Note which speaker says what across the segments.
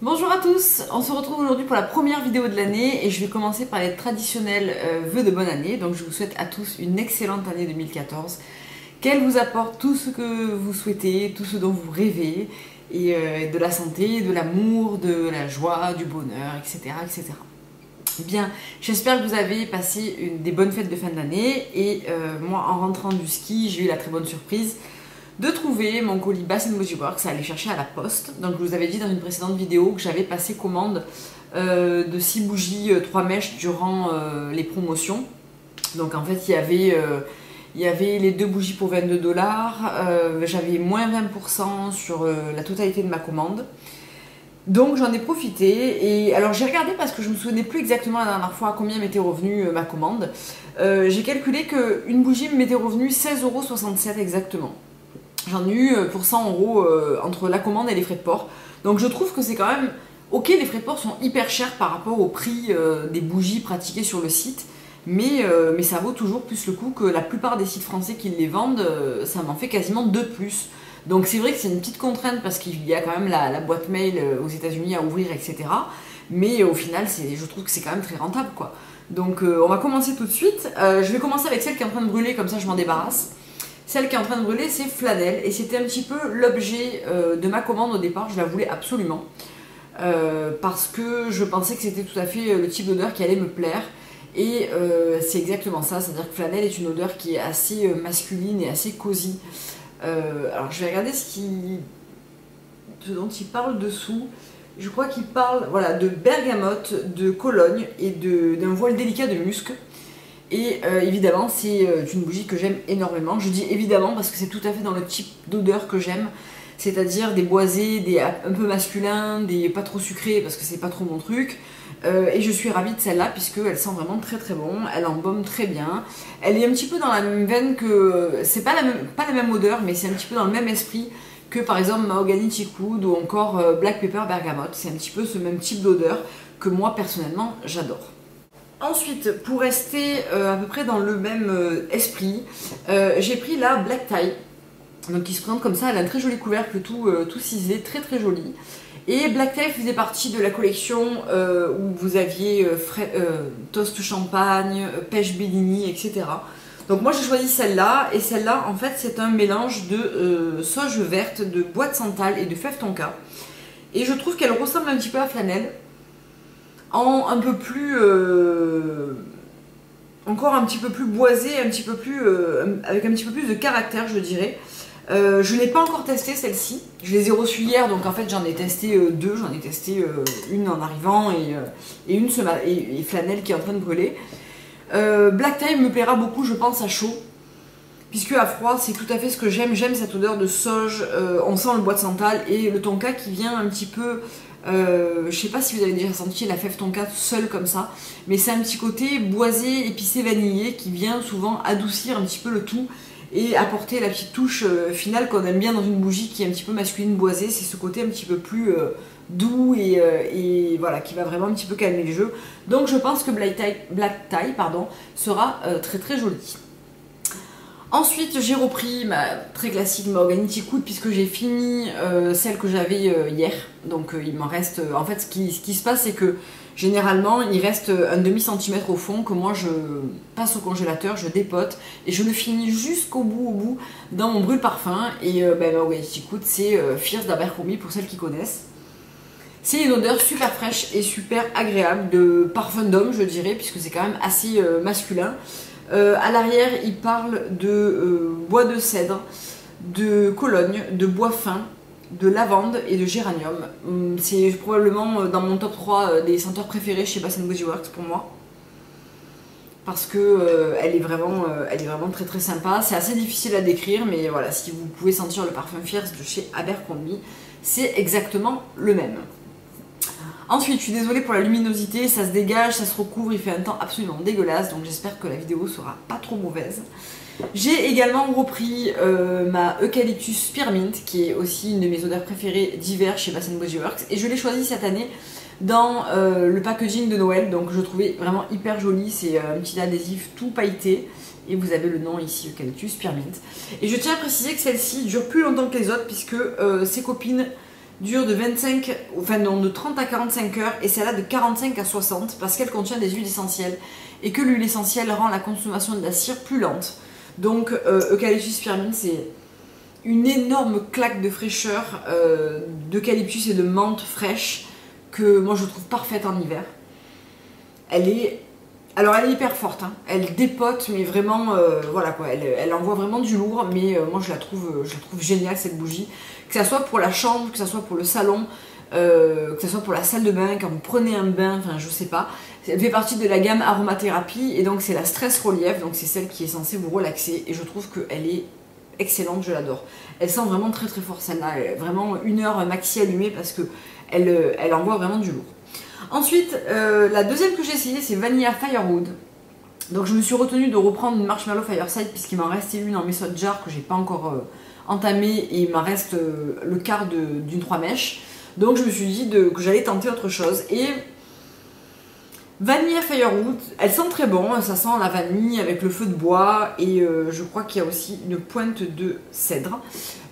Speaker 1: Bonjour à tous, on se retrouve aujourd'hui pour la première vidéo de l'année et je vais commencer par les traditionnels vœux de bonne année. Donc je vous souhaite à tous une excellente année 2014, qu'elle vous apporte tout ce que vous souhaitez, tout ce dont vous rêvez, et de la santé, de l'amour, de la joie, du bonheur, etc. etc. Bien, j'espère que vous avez passé des bonnes fêtes de fin d'année et moi en rentrant du ski j'ai eu la très bonne surprise de trouver mon colis Bath & Body Works à aller chercher à la poste. Donc je vous avais dit dans une précédente vidéo que j'avais passé commande de 6 bougies 3 mèches durant les promotions. Donc en fait il y avait les 2 bougies pour 22 $, j'avais moins 20% sur la totalité de ma commande. Donc j'en ai profité et alors j'ai regardé parce que je me souvenais plus exactement la dernière fois à combien m'était revenue ma commande. J'ai calculé qu'une bougie m'était revenue 16,67 € exactement. J'en ai eu pour 100 € entre la commande et les frais de port. Donc je trouve que c'est quand même... Ok, les frais de port sont hyper chers par rapport au prix des bougies pratiquées sur le site. Mais ça vaut toujours plus le coup que la plupart des sites français qui les vendent. Ça m'en fait quasiment 2 de plus. Donc c'est vrai que c'est une petite contrainte parce qu'il y a quand même la boîte mail aux États-Unis à ouvrir, etc. Mais au final, je trouve que c'est quand même très rentable, quoi. Donc on va commencer tout de suite. Je vais commencer avec celle qui est en train de brûler, comme ça je m'en débarrasse. Celle qui est en train de brûler, c'est Flanelle, et c'était un petit peu l'objet de ma commande au départ, je la voulais absolument, parce que je pensais que c'était tout à fait le type d'odeur qui allait me plaire, et c'est exactement ça, c'est-à-dire que Flanelle est une odeur qui est assez masculine et assez cosy. Alors je vais regarder ce dont il parle dessous. Je crois qu'il parle voilà, de bergamote, de Cologne et d'un voile délicat de musc. Et évidemment, c'est une bougie que j'aime énormément. Je dis évidemment parce que c'est tout à fait dans le type d'odeur que j'aime, c'est-à-dire des boisés, des un peu masculins, des pas trop sucrés parce que c'est pas trop mon truc. Et je suis ravie de celle-là puisqu'elle sent vraiment très très bon, elle embaume très bien. Elle est un petit peu dans la même veine que... C'est pas la même odeur, mais c'est un petit peu dans le même esprit que par exemple Mahogany Teakwood ou encore Black Pepper Bergamote. C'est un petit peu ce même type d'odeur que moi personnellement j'adore. Ensuite, pour rester à peu près dans le même esprit, j'ai pris la Black Tie, donc qui se présente comme ça, elle a un très joli couvercle tout ciselé, très très joli. Et Black Tie faisait partie de la collection où vous aviez Toast Champagne, Pêche Bellini, etc. Donc moi j'ai choisi celle-là, et celle-là en fait c'est un mélange de sauge verte, de bois de santal et de fève tonka. Et je trouve qu'elle ressemble un petit peu à Flanelle, en un peu plus encore un petit peu plus boisé, un petit peu plus avec un petit peu plus de caractère, je dirais. Je n'ai pas encore testé celle-ci, je les ai reçues hier, donc en fait j'en ai testé 2, j'en ai testé une en arrivant et une et Flanelle qui est en train de brûler. Black Tie me plaira beaucoup, je pense, à chaud, puisque à froid c'est tout à fait ce que j'aime. J'aime cette odeur de sauge, on sent le bois de santal et le tonka qui vient un petit peu... je sais pas si vous avez déjà senti la fève tonka seule comme ça, mais c'est un petit côté boisé, épicé, vanillé qui vient souvent adoucir un petit peu le tout et apporter la petite touche finale qu'on aime bien dans une bougie qui est un petit peu masculine boisée. C'est ce côté un petit peu plus doux et voilà, qui va vraiment un petit peu calmer le jeu. Donc je pense que Black Tie sera très très jolie. Ensuite, j'ai repris ma très classique Mahogany Teakwood puisque j'ai fini celle que j'avais hier. Donc il m'en reste... en fait, ce qui se passe, c'est que généralement, il reste un demi-centimètre au fond que moi, je passe au congélateur, je dépote et je le finis jusqu'au bout, dans mon brûle-parfum. Et Mahogany Teakwood, c'est Fierce d'Abercrombie pour celles qui connaissent. C'est une odeur super fraîche et super agréable de parfum d'homme, je dirais, puisque c'est quand même assez masculin. À l'arrière, il parle de bois de cèdre, de Cologne, de bois fin, de lavande et de géranium. C'est probablement dans mon top 3 des senteurs préférées chez Bath & Body Works pour moi. Parce que elle est vraiment très très sympa. C'est assez difficile à décrire, mais voilà, si vous pouvez sentir le parfum Fierce de chez Abercrombie, c'est exactement le même. Ensuite, je suis désolée pour la luminosité, ça se dégage, ça se recouvre, il fait un temps absolument dégueulasse, donc j'espère que la vidéo sera pas trop mauvaise. J'ai également repris ma Eucalyptus Spearmint, qui est aussi une de mes odeurs préférées d'hiver chez Bath & Body Works, et je l'ai choisie cette année dans le packaging de Noël, donc je trouvais vraiment hyper joli. C'est un petit adhésif tout pailleté, et vous avez le nom ici, Eucalyptus Spearmint. Et je tiens à préciser que celle-ci dure plus longtemps que les autres, puisque ses copines dure de 25, enfin non, de 30 à 45 heures et celle-là de 45 à 60 parce qu'elle contient des huiles essentielles et que l'huile essentielle rend la consommation de la cire plus lente. Donc eucalyptus spearmint, c'est une énorme claque de fraîcheur d'eucalyptus et de menthe fraîche que moi je trouve parfaite en hiver. Alors elle est hyper forte, hein. Elle dépote, mais vraiment, voilà quoi, elle envoie vraiment du lourd, mais moi je la trouve géniale cette bougie. Que ça soit pour la chambre, que ça soit pour le salon, que ça soit pour la salle de bain, quand vous prenez un bain, enfin je sais pas. Elle fait partie de la gamme aromathérapie et donc c'est la Stress Relief, donc c'est celle qui est censée vous relaxer et je trouve qu'elle est excellente, je l'adore. Elle sent vraiment très très fort celle-là, vraiment 1 heure maxi allumée parce que elle envoie vraiment du lourd. Ensuite, la deuxième que j'ai essayée, c'est Vanilla Firewood. Donc je me suis retenue de reprendre une Marshmallow Fireside puisqu'il m'en restait une en Mason Jar que j'ai pas encore entamée et il m'en reste le quart d'une 3 mèches. Donc je me suis dit que j'allais tenter autre chose. Et Vanilla Firewood, elle sent très bon, ça sent la vanille avec le feu de bois et je crois qu'il y a aussi une pointe de cèdre.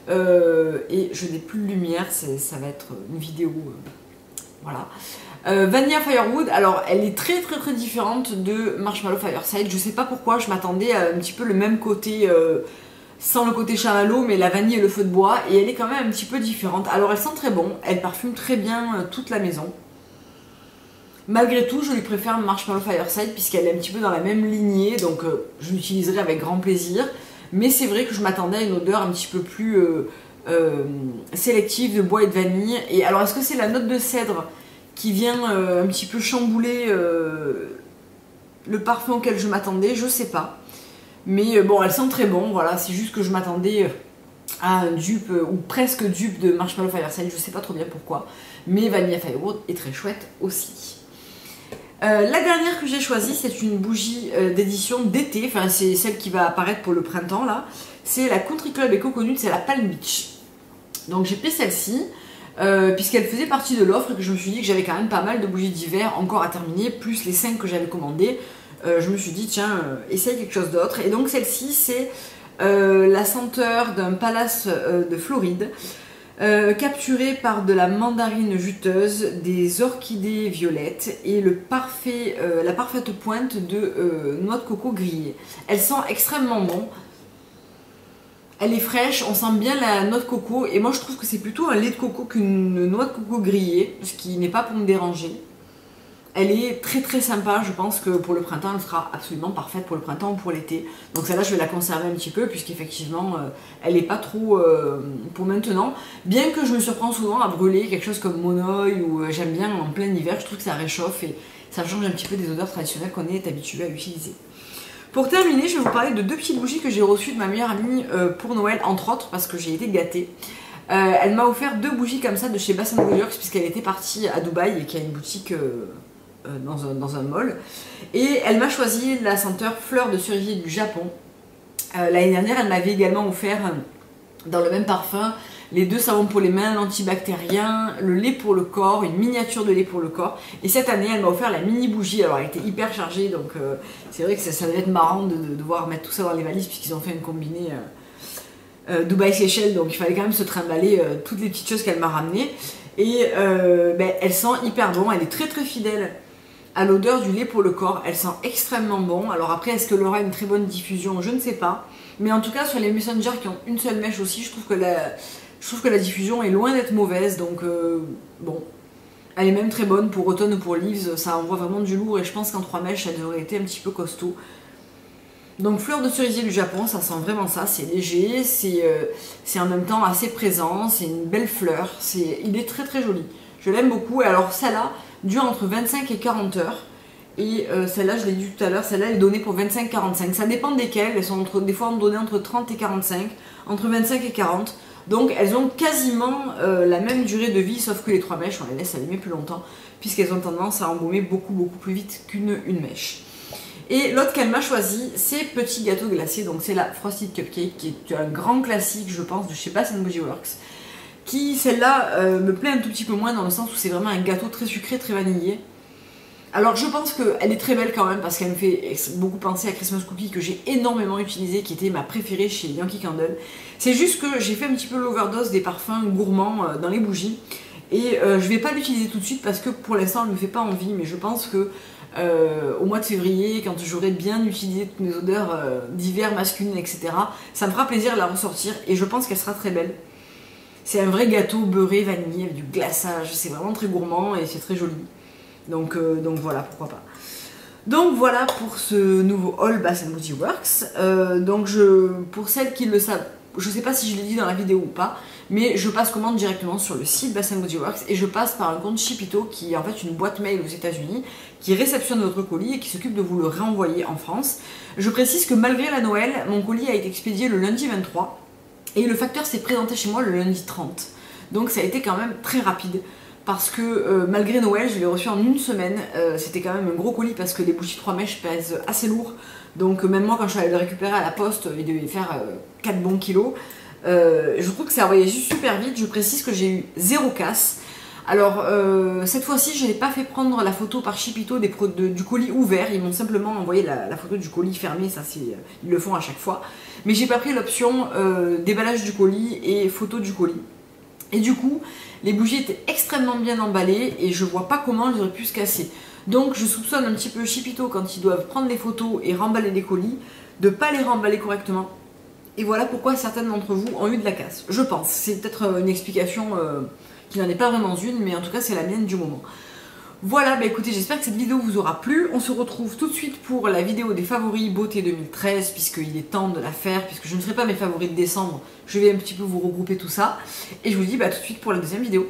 Speaker 1: Et je n'ai plus de lumière, ça va être une vidéo, voilà. Vanilla Firewood, alors elle est très très très différente de Marshmallow Fireside. Je sais pas pourquoi, je m'attendais à un petit peu le même côté, sans le côté chamallow, mais la vanille et le feu de bois, et elle est quand même un petit peu différente. Alors elle sent très bon, elle parfume très bien toute la maison. Malgré tout, je lui préfère Marshmallow Fireside puisqu'elle est un petit peu dans la même lignée, donc je l'utiliserai avec grand plaisir. Mais c'est vrai que je m'attendais à une odeur un petit peu plus sélective de bois et de vanille. Et alors, est-ce que c'est la note de cèdre qui vient un petit peu chambouler le parfum auquel je m'attendais? Je sais pas. Mais bon, elle sent très bon, voilà. C'est juste que je m'attendais à un dupe ou presque dupe de Marshmallow Fireside, je sais pas trop bien pourquoi. Mais Vanilla Firewood est très chouette aussi. La dernière que j'ai choisie, c'est une bougie d'édition d'été, enfin c'est celle qui va apparaître pour le printemps là. C'est la Country Club et Coconut, c'est la Palm Beach. Donc j'ai pris celle-ci, puisqu'elle faisait partie de l'offre et que je me suis dit que j'avais quand même pas mal de bougies d'hiver encore à terminer, plus les 5 que j'avais commandées. Je me suis dit tiens, essaye quelque chose d'autre. Et donc celle-ci c'est la senteur d'un palace de Floride. Capturé par de la mandarine juteuse, des orchidées violettes et la parfaite pointe de noix de coco grillée. Elle sent extrêmement bon. Elle est fraîche, on sent bien la noix de coco et moi je trouve que c'est plutôt un lait de coco qu'une noix de coco grillée, ce qui n'est pas pour me déranger. Elle est très très sympa, je pense que pour le printemps elle sera absolument parfaite pour le printemps ou pour l'été. Donc celle-là je vais la conserver un petit peu puisqu'effectivement elle n'est pas trop pour maintenant. Bien que je me surprends souvent à brûler quelque chose comme Monoï ou j'aime bien en plein hiver, je trouve que ça réchauffe et ça change un petit peu des odeurs traditionnelles qu'on est habitué à utiliser. Pour terminer, je vais vous parler de 2 petites bougies que j'ai reçues de ma meilleure amie pour Noël, entre autres parce que j'ai été gâtée. Elle m'a offert 2 bougies comme ça de chez Bath & Body Works puisqu'elle était partie à Dubaï et qu'il y a une boutique dans un mall. Et elle m'a choisi la senteur fleur de cerisier du Japon. L'année dernière, elle m'avait également offert dans le même parfum les 2 savons pour les mains, l'antibactérien, le lait pour le corps, une miniature de lait pour le corps. Et cette année, elle m'a offert la mini bougie. Alors, elle était hyper chargée, donc c'est vrai que ça devait être marrant de devoir mettre tout ça dans les valises puisqu'ils ont fait une combinée Dubaï-Seychelles, donc il fallait quand même se trimballer toutes les petites choses qu'elle m'a ramenées. Et elle sent hyper bon, elle est très très fidèle à l'odeur du lait pour le corps, elle sent extrêmement bon. Alors après, est-ce qu'elle aura une très bonne diffusion? Je ne sais pas. Mais en tout cas, sur les Mason Jar qui ont une seule mèche aussi, je trouve que la diffusion est loin d'être mauvaise. Donc bon, elle est même très bonne pour automne ou pour leaves, ça envoie vraiment du lourd et je pense qu'en 3 mèches, elle aurait été un petit peu costaud. Donc fleur de cerisier du Japon, ça sent vraiment ça, c'est léger, c'est en même temps assez présent, c'est une belle fleur, il est très très joli. Je l'aime beaucoup, et alors celle-là dure entre 25 et 40 heures. Et celle-là, je l'ai dit tout à l'heure, celle-là elle est donnée pour 25-45. Ça dépend desquelles, elles sont des fois données entre 30 et 45, entre 25 et 40. Donc elles ont quasiment la même durée de vie, sauf que les 3 mèches, on les laisse allumer plus longtemps, puisqu'elles ont tendance à embaumer beaucoup plus vite qu'une mèche. Et l'autre qu'elle m'a choisi, c'est Petit Gâteau Glacé, donc c'est la Frosted Cupcake, qui est un grand classique, je pense, de chez Bath & Body Works. Qui, celle-là, me plaît un tout petit peu moins dans le sens où c'est vraiment un gâteau très sucré, très vanillé. Alors je pense qu'elle est très belle quand même parce qu'elle me fait beaucoup penser à Christmas Cookie que j'ai énormément utilisé, qui était ma préférée chez Yankee Candle. C'est juste que j'ai fait un petit peu l'overdose des parfums gourmands dans les bougies. Et je vais pas l'utiliser tout de suite parce que pour l'instant elle me fait pas envie, mais je pense que au mois de février, quand j'aurai bien utilisé toutes mes odeurs d'hiver masculines, etc., ça me fera plaisir de la ressortir et je pense qu'elle sera très belle. C'est un vrai gâteau beurré vanillé avec du glaçage, c'est vraiment très gourmand et c'est très joli. Donc voilà, pourquoi pas. Donc voilà pour ce nouveau haul Bath Body Works. Pour celles qui le savent, je sais pas si je l'ai dit dans la vidéo ou pas, mais je passe commande directement sur le site Bath Body Works et je passe par un compte Shipito qui est en fait une boîte mail aux États-Unis qui réceptionne votre colis et qui s'occupe de vous le renvoyer en France. Je précise que malgré la Noël, mon colis a été expédié le lundi 23 et le facteur s'est présenté chez moi le lundi 30. Donc ça a été quand même très rapide. Parce que malgré Noël, je l'ai reçu en une semaine. C'était quand même un gros colis parce que les bougies 3 mèches pèsent assez lourd. Donc même moi, quand je suis allée le récupérer à la poste, il devait faire 4 bons kilos. Je trouve que ça a voyagé super vite. Je précise que j'ai eu 0 casse. Alors cette fois-ci, je n'ai pas fait prendre la photo par Shipito du colis ouvert. Ils m'ont simplement envoyé la photo du colis fermé. Ça, ils le font à chaque fois. Mais j'ai pas pris l'option déballage du colis et photo du colis. Et du coup, les bougies étaient extrêmement bien emballées et je vois pas comment elles auraient pu se casser. Donc je soupçonne un petit peu Shipito quand ils doivent prendre les photos et remballer les colis, de pas les remballer correctement. Et voilà pourquoi certaines d'entre vous ont eu de la casse. Je pense. C'est peut-être une explication qui n'en est pas vraiment une, mais en tout cas c'est la mienne du moment. Voilà, bah écoutez, j'espère que cette vidéo vous aura plu. On se retrouve tout de suite pour la vidéo des favoris beauté 2013, puisqu'il est temps de la faire, puisque je ne ferai pas mes favoris de décembre. Je vais un petit peu vous regrouper tout ça. Et je vous dis bah tout de suite pour la deuxième vidéo.